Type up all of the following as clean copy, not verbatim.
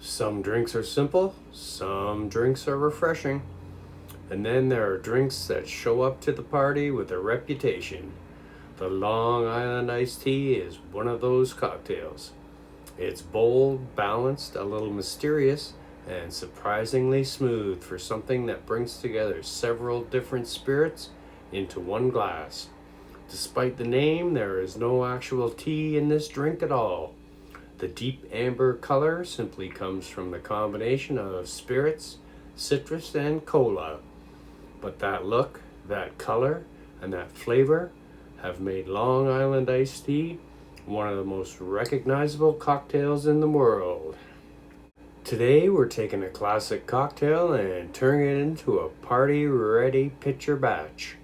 Some drinks are simple, some drinks are refreshing, and then there are drinks that show up to the party with a reputation. The Long Island iced tea is one of those cocktails. It's bold, balanced, a little mysterious, and surprisingly smooth for something that brings together several different spirits into one glass. Despite the name, there is no actual tea in this drink at all. The deep amber color simply comes from the combination of spirits, citrus, and cola. But that look, that color, and that flavor have made Long Island iced tea one of the most recognizable cocktails in the world. Today we're taking a classic cocktail and turning it into a party-ready pitcher batch.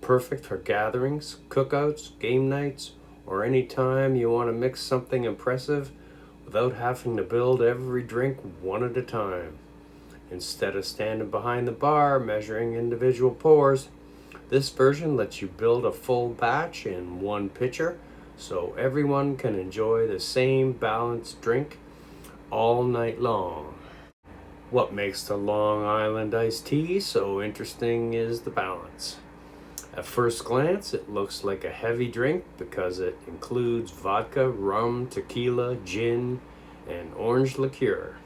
Perfect for gatherings, cookouts, game nights, or any time you want to mix something impressive without having to build every drink one at a time. Instead of standing behind the bar measuring individual pours, this version lets you build a full batch in one pitcher so everyone can enjoy the same balanced drink all night long. What makes the Long Island iced tea so interesting is the balance. At first glance, it looks like a heavy drink because it includes vodka, rum, tequila, gin, and orange liqueur.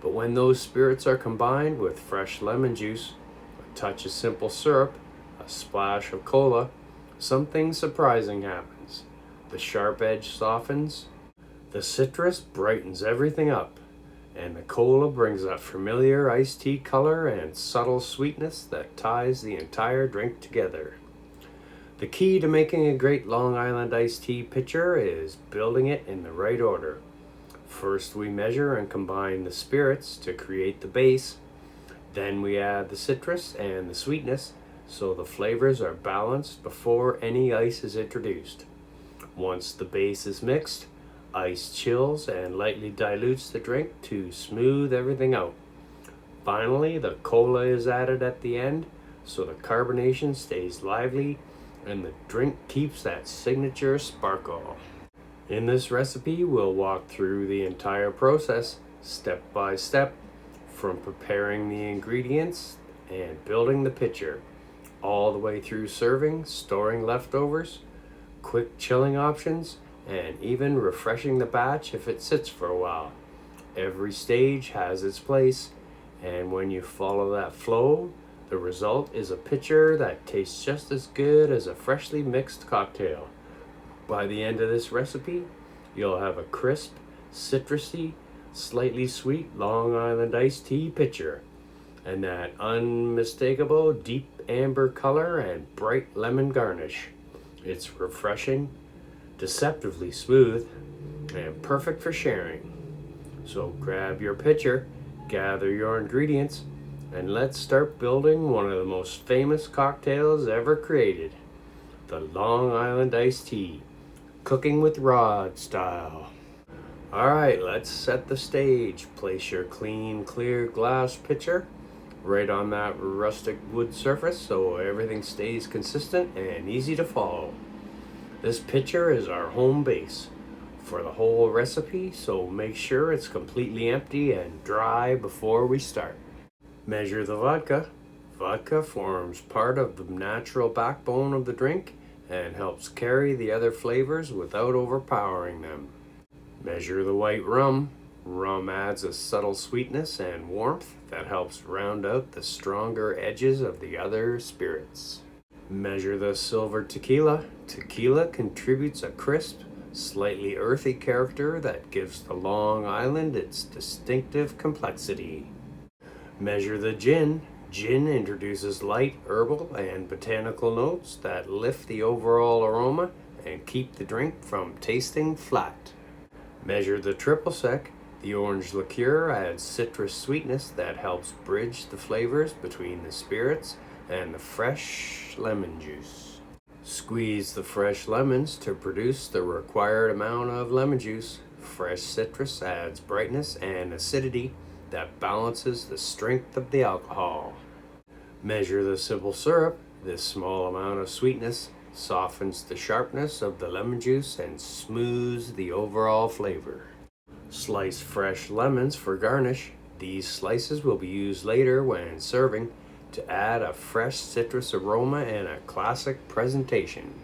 But when those spirits are combined with fresh lemon juice, a touch of simple syrup, a splash of cola, something surprising happens. The sharp edge softens, the citrus brightens everything up, and the cola brings that familiar iced tea color and subtle sweetness that ties the entire drink together. The key to making a great Long Island iced tea pitcher is building it in the right order. First we measure and combine the spirits to create the base. Then we add the citrus and the sweetness so the flavors are balanced before any ice is introduced. Once the base is mixed, ice chills and lightly dilutes the drink to smooth everything out. Finally, the cola is added at the end so the carbonation stays lively and the drink keeps that signature sparkle. In this recipe, we'll walk through the entire process step by step, from preparing the ingredients and building the pitcher, all the way through serving, storing leftovers, quick chilling options, and even refreshing the batch if it sits for a while. Every stage has its place, and when you follow that flow, the result is a pitcher that tastes just as good as a freshly mixed cocktail. By the end of this recipe, you'll have a crisp, citrusy, slightly sweet Long Island iced tea pitcher, and that unmistakable deep amber color and bright lemon garnish. It's refreshing, deceptively smooth, and perfect for sharing. So grab your pitcher, gather your ingredients, and let's start building one of the most famous cocktails ever created, the Long Island iced tea, cooking with rod style. Alright, let's set the stage. Place your clean, clear glass pitcher right on that rustic wood surface so everything stays consistent and easy to follow. This pitcher is our home base for the whole recipe, so make sure it's completely empty and dry before we start. Measure the vodka. Vodka forms part of the natural backbone of the drink and helps carry the other flavors without overpowering them. Measure the white rum. Rum adds a subtle sweetness and warmth that helps round out the stronger edges of the other spirits. Measure the silver tequila. Tequila contributes a crisp, slightly earthy character that gives the Long Island its distinctive complexity. Measure the gin. Gin introduces light herbal and botanical notes that lift the overall aroma and keep the drink from tasting flat. Measure the triple sec. The orange liqueur adds citrus sweetness that helps bridge the flavors between the spirits and the fresh lemon juice. Squeeze the fresh lemons to produce the required amount of lemon juice. Fresh citrus adds brightness and acidity that balances the strength of the alcohol. Measure the simple syrup. This small amount of sweetness softens the sharpness of the lemon juice and smooths the overall flavor. Slice fresh lemons for garnish. These slices will be used later when serving to add a fresh citrus aroma and a classic presentation.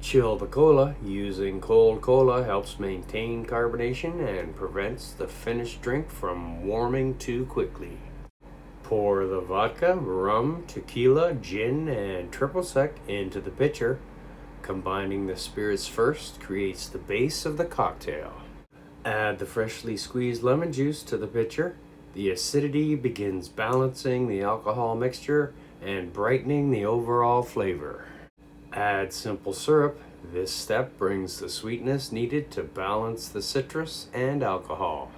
Chill the cola. Using cold cola helps maintain carbonation and prevents the finished drink from warming too quickly. Pour the vodka, rum, tequila, gin, and triple sec into the pitcher. Combining the spirits first creates the base of the cocktail. Add the freshly squeezed lemon juice to the pitcher. The acidity begins balancing the alcohol mixture and brightening the overall flavor. Add simple syrup. This step brings the sweetness needed to balance the citrus and alcohol.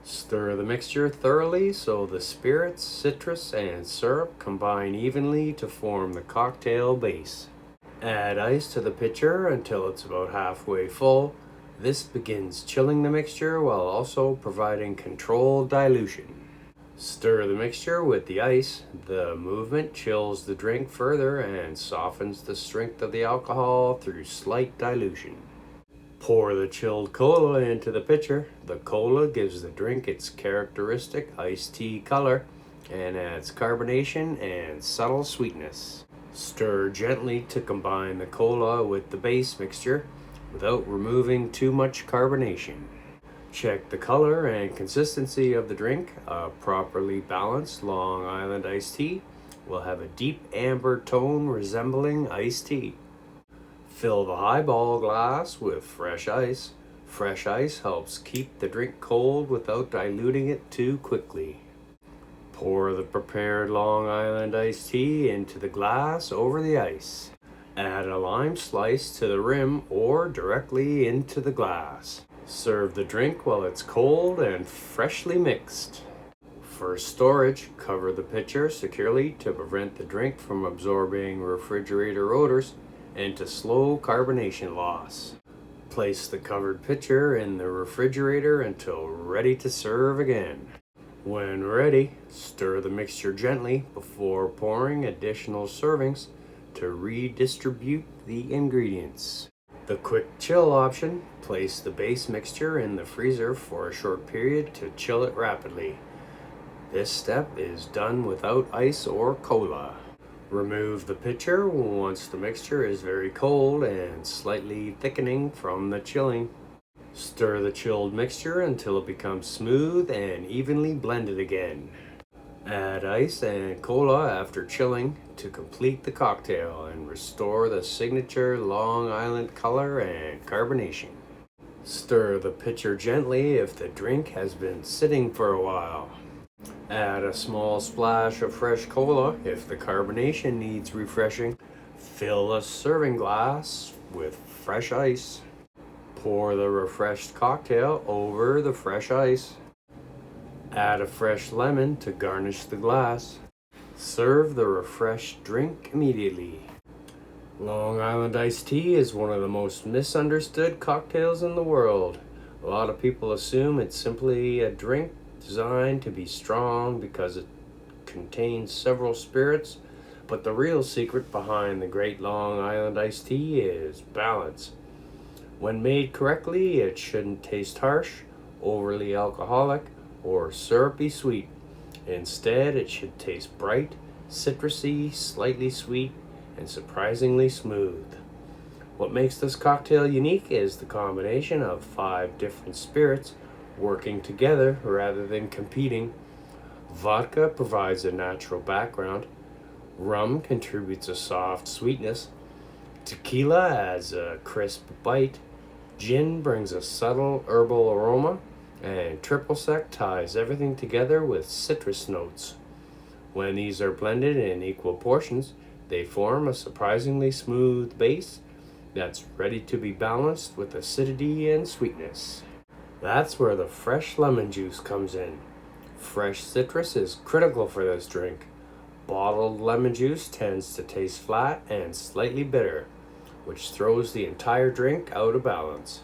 Stir the mixture thoroughly so the spirits, citrus, and syrup combine evenly to form the cocktail base. Add ice to the pitcher until it's about halfway full. This begins chilling the mixture while also providing controlled dilution. Stir the mixture with the ice. The movement chills the drink further and softens the strength of the alcohol through slight dilution. Pour the chilled cola into the pitcher. The cola gives the drink its characteristic iced tea color and adds carbonation and subtle sweetness. Stir gently to combine the cola with the base mixture without removing too much carbonation. Check the color and consistency of the drink. A properly balanced Long Island iced tea will have a deep amber tone resembling iced tea. Fill the highball glass with fresh ice. Fresh ice helps keep the drink cold without diluting it too quickly. Pour the prepared Long Island iced tea into the glass over the ice. Add a lime slice to the rim or directly into the glass. Serve the drink while it's cold and freshly mixed. For storage, cover the pitcher securely to prevent the drink from absorbing refrigerator odors and to slow carbonation loss. Place the covered pitcher in the refrigerator until ready to serve again. When ready, stir the mixture gently before pouring additional servings to redistribute the ingredients. The quick chill option, place the base mixture in the freezer for a short period to chill it rapidly. This step is done without ice or cola. Remove the pitcher once the mixture is very cold and slightly thickening from the chilling. Stir the chilled mixture until it becomes smooth and evenly blended again. Add ice and cola after chilling to complete the cocktail and restore the signature Long Island color and carbonation. Stir the pitcher gently if the drink has been sitting for a while. Add a small splash of fresh cola if the carbonation needs refreshing. Fill a serving glass with fresh ice. Pour the refreshed cocktail over the fresh ice. Add a fresh lemon to garnish the glass. Serve the refreshed drink immediately. Long Island iced tea is one of the most misunderstood cocktails in the world. A lot of people assume it's simply a drink designed to be strong because it contains several spirits, but the real secret behind the great Long Island iced tea is balance. When made correctly, it shouldn't taste harsh, overly alcoholic, or syrupy sweet. Instead, it should taste bright, citrusy, slightly sweet, and surprisingly smooth. What makes this cocktail unique is the combination of 5 different spirits working together rather than competing. Vodka provides a natural background. Rum contributes a soft sweetness. Tequila adds a crisp bite. Gin brings a subtle herbal aroma. And triple sec ties everything together with citrus notes. When these are blended in equal portions, they form a surprisingly smooth base that's ready to be balanced with acidity and sweetness. That's where the fresh lemon juice comes in. Fresh citrus is critical for this drink. Bottled lemon juice tends to taste flat and slightly bitter, which throws the entire drink out of balance.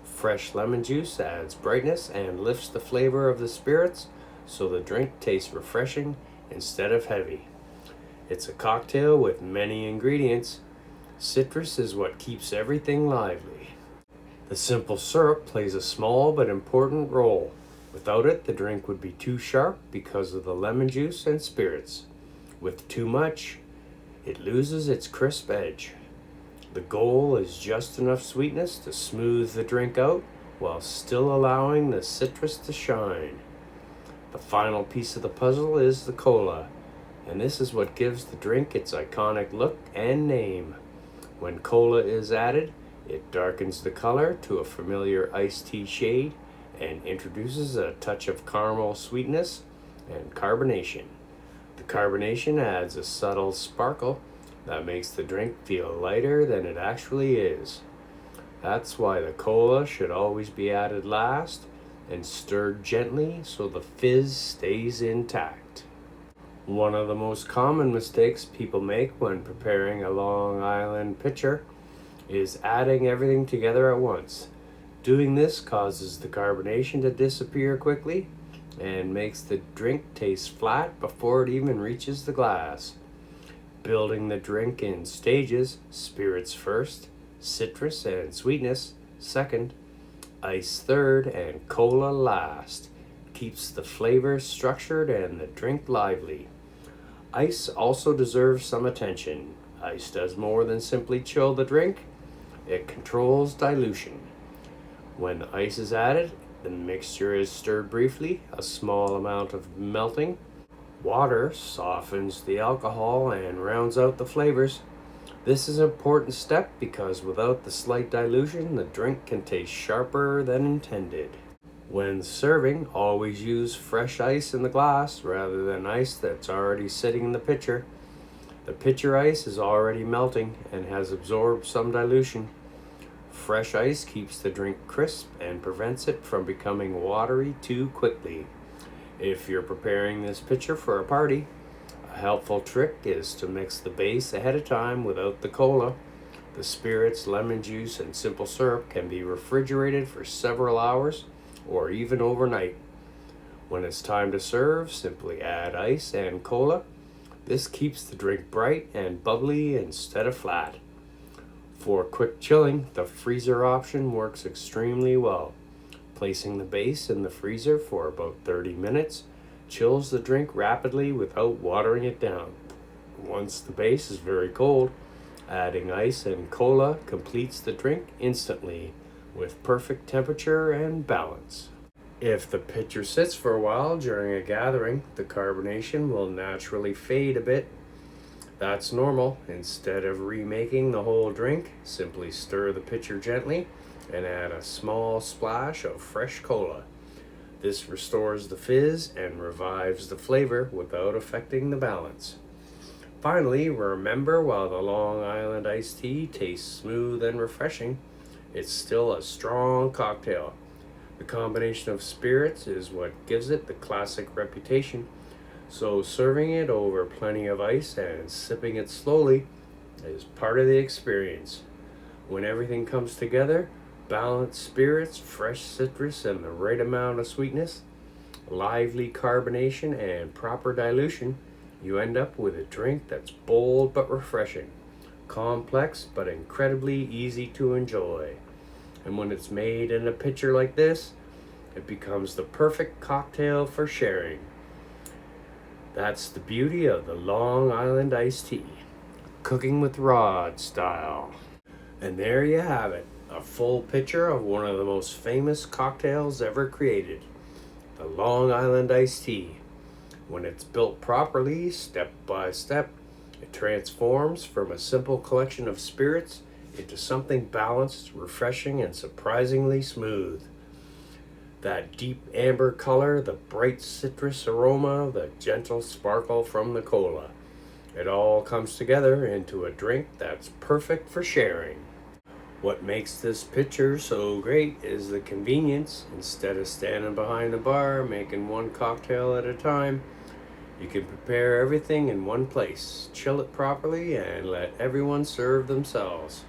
Fresh lemon juice adds brightness and lifts the flavor of the spirits, so the drink tastes refreshing instead of heavy. It's a cocktail with many ingredients. Citrus is what keeps everything lively. The simple syrup plays a small but important role. Without it, the drink would be too sharp because of the lemon juice and spirits. With too much, it loses its crisp edge. The goal is just enough sweetness to smooth the drink out while still allowing the citrus to shine. The final piece of the puzzle is the cola, and this is what gives the drink its iconic look and name. When cola is added, it darkens the color to a familiar iced tea shade and introduces a touch of caramel sweetness and carbonation. The carbonation adds a subtle sparkle that makes the drink feel lighter than it actually is. That's why the cola should always be added last and stirred gently so the fizz stays intact. One of the most common mistakes people make when preparing a Long Island pitcher is adding everything together at once. Doing this causes the carbonation to disappear quickly and makes the drink taste flat before it even reaches the glass. Building the drink in stages, spirits first, citrus and sweetness second, ice third, and cola last, keeps the flavor structured and the drink lively. Ice also deserves some attention. Ice does more than simply chill the drink, it controls dilution. When the ice is added, the mixture is stirred briefly, a small amount of melting. Water softens the alcohol and rounds out the flavors. This is an important step because without the slight dilution, the drink can taste sharper than intended. When serving, always use fresh ice in the glass rather than ice that's already sitting in the pitcher. The pitcher ice is already melting and has absorbed some dilution. Fresh ice keeps the drink crisp and prevents it from becoming watery too quickly. If you're preparing this pitcher for a party, a helpful trick is to mix the base ahead of time without the cola. The spirits, lemon juice, and simple syrup can be refrigerated for several hours or even overnight. When it's time to serve, simply add ice and cola. This keeps the drink bright and bubbly instead of flat. For quick chilling, the freezer option works extremely well. Placing the base in the freezer for about 30 minutes chills the drink rapidly without watering it down. Once the base is very cold, adding ice and cola completes the drink instantly with perfect temperature and balance. If the pitcher sits for a while during a gathering, the carbonation will naturally fade a bit. That's normal. Instead of remaking the whole drink, simply stir the pitcher gently and add a small splash of fresh cola. This restores the fizz and revives the flavor without affecting the balance. Finally, remember, while the Long Island iced tea tastes smooth and refreshing, it's still a strong cocktail. The combination of spirits is what gives it the classic reputation, so serving it over plenty of ice and sipping it slowly is part of the experience. When everything comes together, balanced spirits, fresh citrus, and the right amount of sweetness, lively carbonation, and proper dilution, you end up with a drink that's bold but refreshing, complex but incredibly easy to enjoy. And when it's made in a pitcher like this, it becomes the perfect cocktail for sharing. That's the beauty of the Long Island iced tea, cooking with Rod style. And there you have it, a full picture of one of the most famous cocktails ever created, the Long Island iced tea. When it's built properly, step by step, it transforms from a simple collection of spirits into something balanced, refreshing, and surprisingly smooth. That deep amber color, the bright citrus aroma, the gentle sparkle from the cola. It all comes together into a drink that's perfect for sharing. What makes this pitcher so great is the convenience. Instead of standing behind the bar making one cocktail at a time, you can prepare everything in one place, chill it properly, and let everyone serve themselves.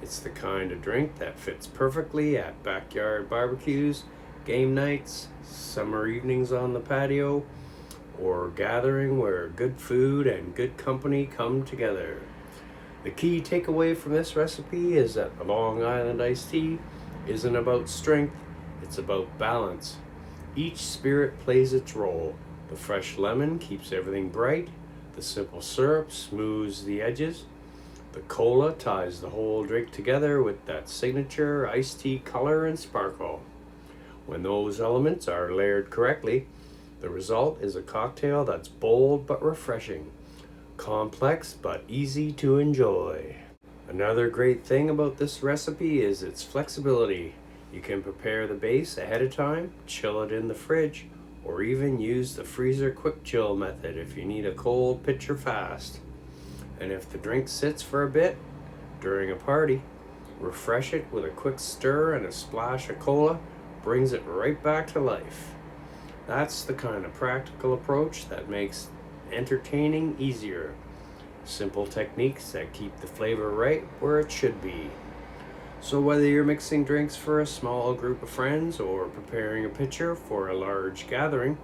It's the kind of drink that fits perfectly at backyard barbecues, game nights, summer evenings on the patio, or gathering where good food and good company come together. The key takeaway from this recipe is that the Long Island iced tea isn't about strength, it's about balance. Each spirit plays its role. The fresh lemon keeps everything bright, the simple syrup smooths the edges, the cola ties the whole drink together with that signature iced tea color and sparkle. When those elements are layered correctly, the result is a cocktail that's bold but refreshing, complex but easy to enjoy. Another great thing about this recipe is its flexibility. You can prepare the base ahead of time, chill it in the fridge, or even use the freezer quick chill method if you need a cold pitcher fast. And if the drink sits for a bit during a party, refresh it with a quick stir and a splash of cola brings it right back to life. That's the kind of practical approach that makes entertaining easier. Simple techniques that keep the flavor right where it should be. So whether you're mixing drinks for a small group of friends or preparing a pitcher for a large gathering,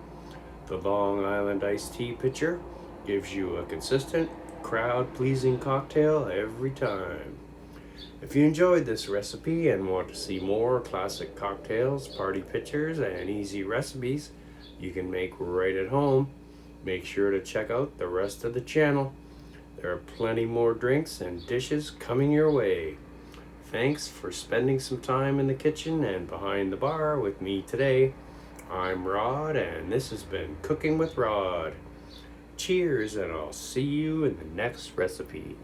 the Long Island iced tea pitcher gives you a consistent, crowd-pleasing cocktail every time. If you enjoyed this recipe and want to see more classic cocktails, party pitchers, and easy recipes you can make right at home, make sure to check out the rest of the channel. There are plenty more drinks and dishes coming your way. Thanks for spending some time in the kitchen and behind the bar with me today. I'm Rod, and this has been Cooking with Rod. Cheers, and I'll see you in the next recipe.